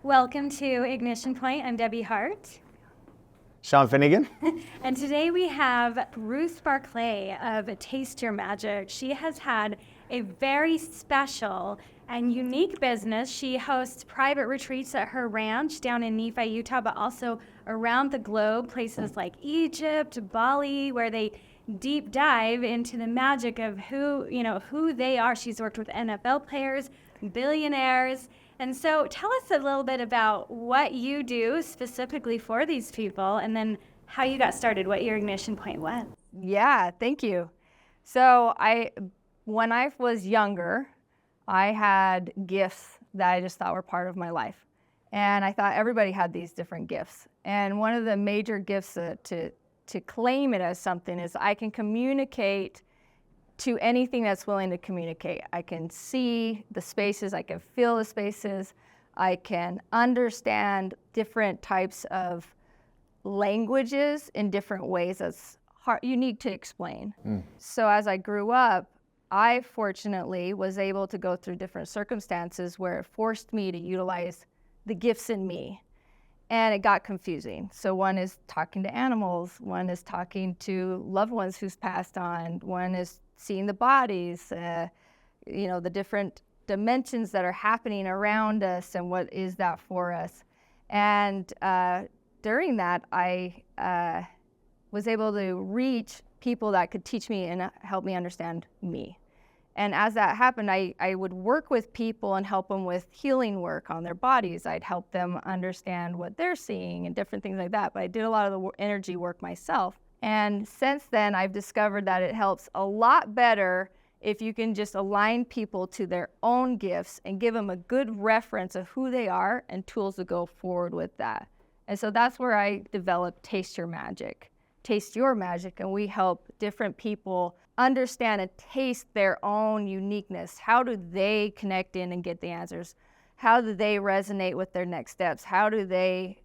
Welcome to Ignition Point. I'm Debbie Hart. Sean Finnegan. And today we have Ruth Barclay of Taste Your Magic. She has had a very special and unique business. She hosts private retreats at her ranch down in Nephi, Utah, but also around the globe, places like Egypt, Bali, where they deep dive into the magic of who they are. She's worked with NFL players, billionaires. And so tell us a little bit about what you do specifically for these people, and then how you got started, what your ignition point was. Yeah, thank you. So when I was younger, I had gifts that I just thought were part of my life. And I thought everybody had these different gifts. And one of the major gifts to claim it as something is I can communicate to anything that's willing to communicate. I can see the spaces, I can feel the spaces, I can understand different types of languages in different ways that's unique to explain. So as I grew up, I fortunately was able to go through different circumstances where it forced me to utilize the gifts in me. And it got confusing. So one is talking to animals, one is talking to loved ones who's passed on, one is seeing the bodies, the different dimensions that are happening around us and what is that for us. And during that, I was able to reach people that could teach me and help me understand me. And as that happened, I would work with people and help them with healing work on their bodies. I'd help them understand what they're seeing and different things like that. But I did a lot of the energy work myself. And since then, I've discovered that it helps a lot better if you can just align people to their own gifts and give them a good reference of who they are and tools to go forward with that. And so that's where I developed Taste Your Magic. Taste Your Magic, and we help different people understand and taste their own uniqueness. How do they connect in and get the answers? How do they resonate with their next steps?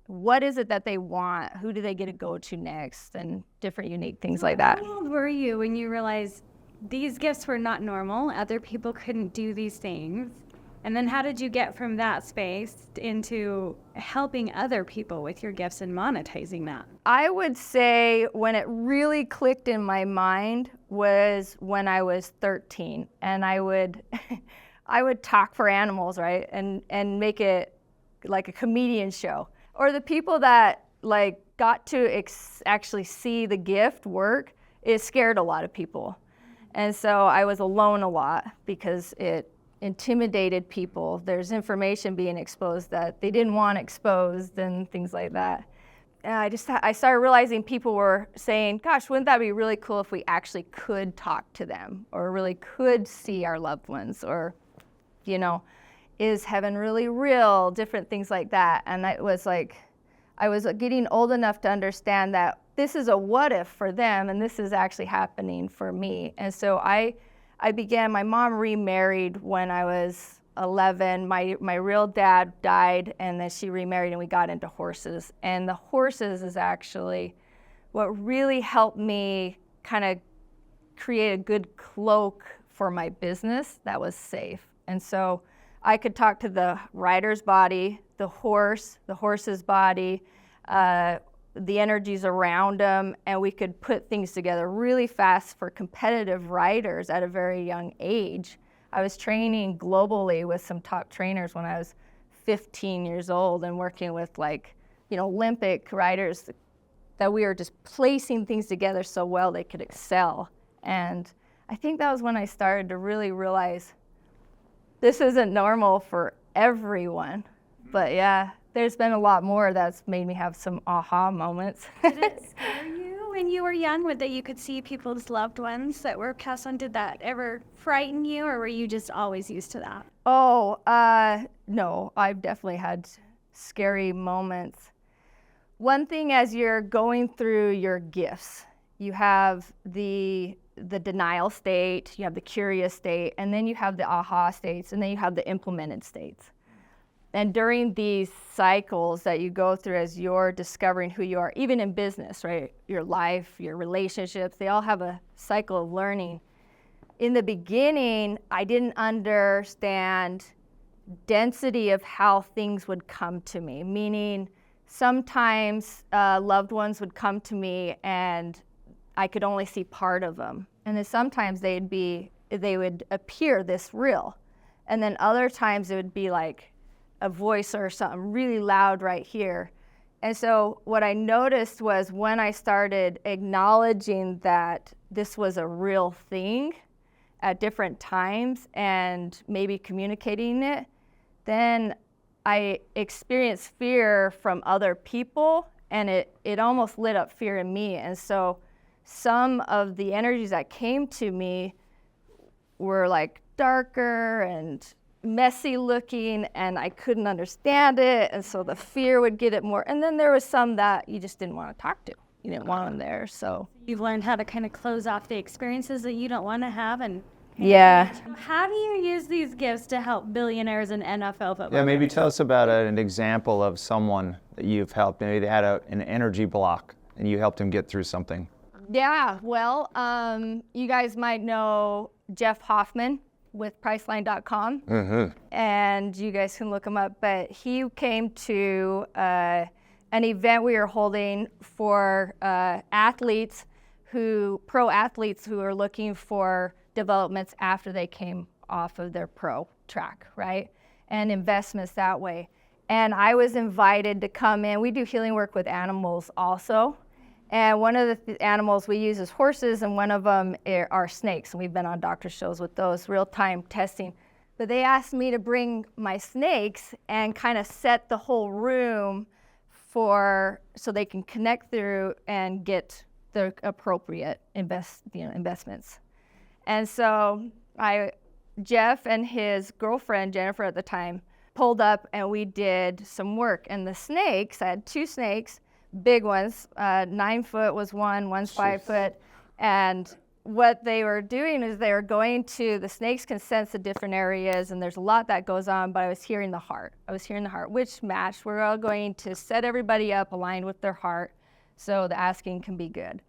What is it that they want? Who do they get to go to next? And different unique things like that. How old were you when you realized these gifts were not normal? Other people couldn't do these things. And then how did you get from that space into helping other people with your gifts and monetizing that? I would say when it really clicked in my mind was when I was 13, and I would talk for animals, right? And make it like a comedian show. Or the people that got to actually see the gift work, it scared a lot of people. And so I was alone a lot because it intimidated people. There's information being exposed that they didn't want exposed and things like that. And I started realizing people were saying, gosh, wouldn't that be really cool if we actually could talk to them or really could see our loved ones, or, is heaven really real? Different things like that. And I was getting old enough to understand that this is a what if for them and this is actually happening for me. And so my mom remarried when I was 11. My real dad died, and then she remarried and we got into horses. And the horses is actually what really helped me kind of create a good cloak for my business that was safe. And so I could talk to the rider's body, the horse's body, the energies around them, and we could put things together really fast for competitive riders at a very young age. I was training globally with some top trainers when I was 15 years old and working with Olympic riders that we were just placing things together so well they could excel. And I think that was when I started to really realize this isn't normal for everyone. But yeah, there's been a lot more that's made me have some aha moments. Did it scare you when you were young that you could see people's loved ones that were passed on? Did that ever frighten you, or were you just always used to that? Oh, no, I've definitely had scary moments. One thing, as you're going through your gifts, you have the denial state, you have the curious state, and then you have the aha states, and then you have the implemented states. And during these cycles that you go through as you're discovering who you are, even in business, right? Your life, your relationships, they all have a cycle of learning. In the beginning, I didn't understand density of how things would come to me, meaning sometimes loved ones would come to me and I could only see part of them. And then sometimes they would appear this real. And then other times it would be like a voice or something really loud right here. And so what I noticed was when I started acknowledging that this was a real thing at different times and maybe communicating it, then I experienced fear from other people, and it almost lit up fear in me. And so some of the energies that came to me were like darker and messy looking, and I couldn't understand it, and so the fear would get it more. And then there was some that you just didn't want to talk to. You didn't want them there, so. You've learned how to kind of close off the experiences that you don't want to have. And Yeah. how do you use these gifts to help billionaires and NFL football? Yeah, maybe tell us about an example of someone that you've helped. Maybe they had an energy block and you helped them get through something. Yeah, well, you guys might know Jeff Hoffman with Priceline.com, and you guys can look him up, but he came to an event we were holding for pro athletes who are looking for developments after they came off of their pro track, right? And investments that way. And I was invited to come in. We do healing work with animals also. And one of the animals we use is horses, and one of them are snakes. And we've been on doctor shows with those, real-time testing. But they asked me to bring my snakes and kind of set the whole room so they can connect through and get the appropriate investments. And so Jeff and his girlfriend, Jennifer at the time, pulled up and we did some work. And the snakes, I had 2 snakes, big ones, 9 foot was one's 5 foot. And what they were doing is they were going to, the snakes can sense the different areas, and there's a lot that goes on, but I was hearing the heart, which matched. We're all going to set everybody up aligned with their heart so the asking can be good.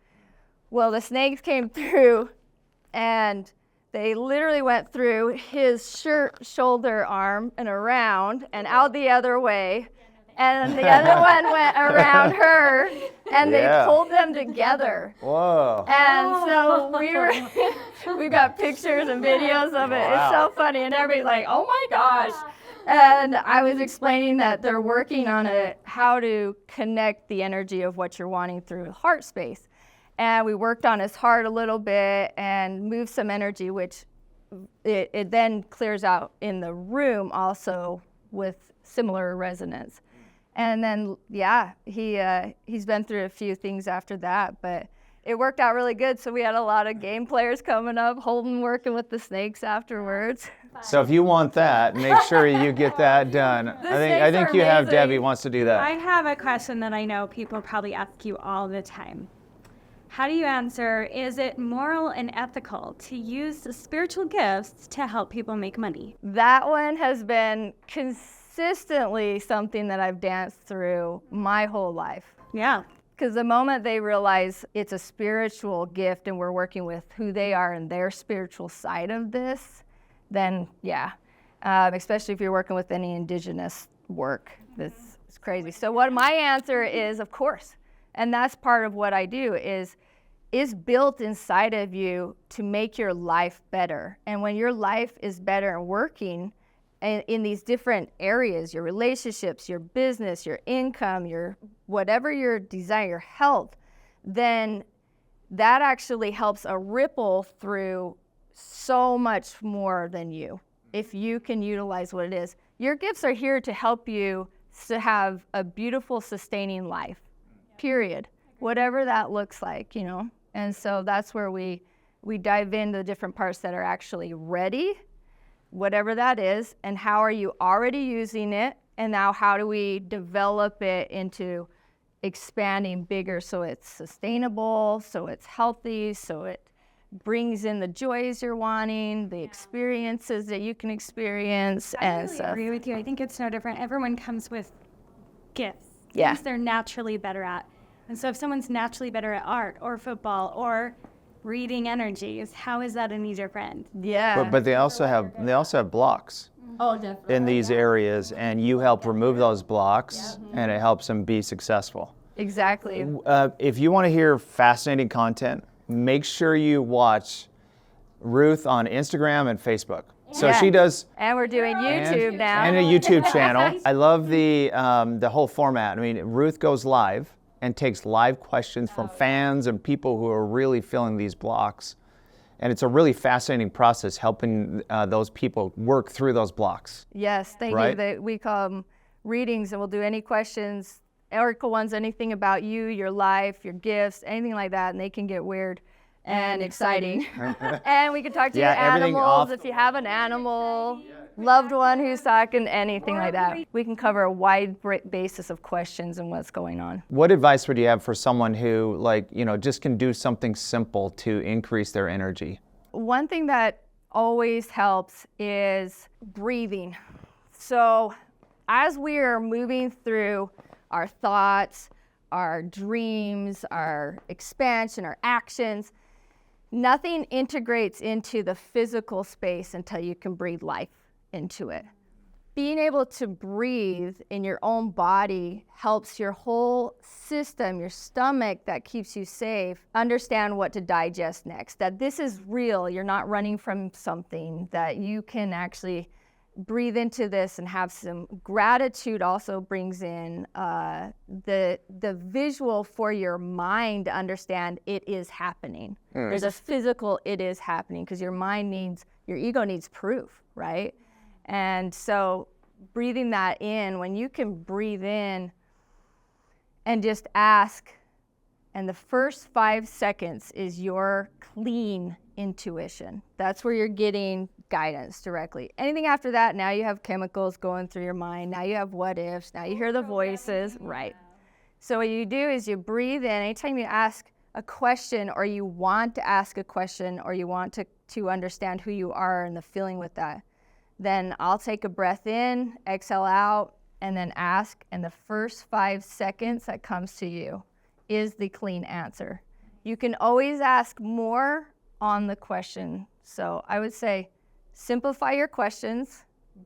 Well, the snakes came through, and they literally went through his shirt, shoulder, arm, and around, and out the other way. And the other one went around her, and they pulled them together. Whoa. And so we got pictures and videos of it. Wow. It's so funny, and everybody's like, oh my gosh. And I was explaining that they're working on how to connect the energy of what you're wanting through heart space. And we worked on his heart a little bit and moved some energy, which it then clears out in the room also with similar resonance. And then, he's been through a few things after that, but it worked out really good. So we had a lot of game players coming up, Holden working with the snakes afterwards. So if you want that, make sure you get that done. I think you have Debbie wants to do that. I have a question that I know people probably ask you all the time. How do you answer, is it moral and ethical to use the spiritual gifts to help people make money? That one has been consistently something that I've danced through my whole life. Yeah. Because the moment they realize it's a spiritual gift and we're working with who they are and their spiritual side of this, then especially if you're working with any indigenous work, this is crazy. So what my answer is, of course, and that's part of what I do is built inside of you to make your life better. And when your life is better and working in these different areas, your relationships, your business, your income, your whatever your desire, your health, then that actually helps a ripple through so much more than you, if you can utilize what it is. Your gifts are here to help you to have a beautiful, sustaining life, period. Whatever that looks like, And so that's where we dive into the different parts that are actually ready, whatever that is, and how are you already using it, and now how do we develop it into expanding bigger so it's sustainable, so it's healthy, so it brings in the joys you're wanting, the experiences that you can experience. I really agree with you. I think it's no different. Everyone comes with gifts, Yeah. things they're naturally better at. And so if someone's naturally better at art or football or reading energies, how is that any different? Yeah. But they also have blocks. Oh, definitely. in these areas, and you help remove those blocks, and it helps them be successful. Exactly. If you want to hear fascinating content, make sure you watch Ruth on Instagram and Facebook. So Yeah. she does, And we're doing YouTube now. and a YouTube channel. I love the whole format. I mean, Ruth goes live and takes live questions from fans and people who are really feeling these blocks. And it's a really fascinating process helping those people work through those blocks. Yes, thank Right? you. We call them readings, and we'll do any questions, oracle ones, anything about you, your life, your gifts, anything like that, and they can get weird and exciting. And we can talk to Yeah, your everything animals off- if you have an animal, loved one who's talking, anything like that. We can cover a wide basis of questions and what's going on. What advice would you have for someone who, like, just can do something simple to increase their energy? One thing that always helps is breathing. So as we are moving through our thoughts, our dreams, our expansion, our actions, nothing integrates into the physical space until you can breathe life into it. Being able to breathe in your own body helps your whole system, your stomach that keeps you safe, understand what to digest next, that this is real, you're not running from something, that you can actually breathe into this and have some gratitude. Also brings in the visual for your mind to understand it is happening. There's a physical it is happening, because your ego needs proof, right? And so breathing that in, when you can breathe in and just ask, and the first 5 seconds is your clean intuition. That's where you're getting guidance directly. Anything after that, now you have chemicals going through your mind. Now you have what ifs. Now you hear the voices. Right. So what you do is you breathe in. Anytime you ask a question, or you want to ask a question, or you want to understand who you are and the feeling with that, then I'll take a breath in, exhale out, and then ask. And the first 5 seconds that comes to you is the clean answer. You can always ask more on the question. So I would say simplify your questions,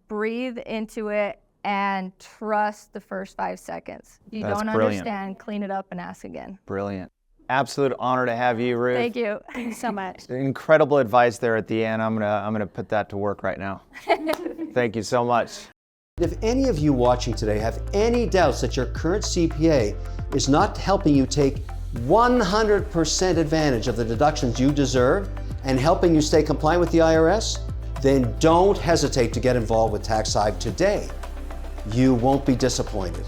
breathe into it, and trust the first 5 seconds. You That's don't brilliant. understand, clean it up and ask again. Brilliant. Absolute honor to have you, Ruth. Thank you. Thank you so much. Incredible advice there at the end. I'm gonna put that to work right now. Thank you so much. If any of you watching today have any doubts that your current CPA is not helping you take 100% advantage of the deductions you deserve and helping you stay compliant with the IRS, then don't hesitate to get involved with TaxHive today. You won't be disappointed.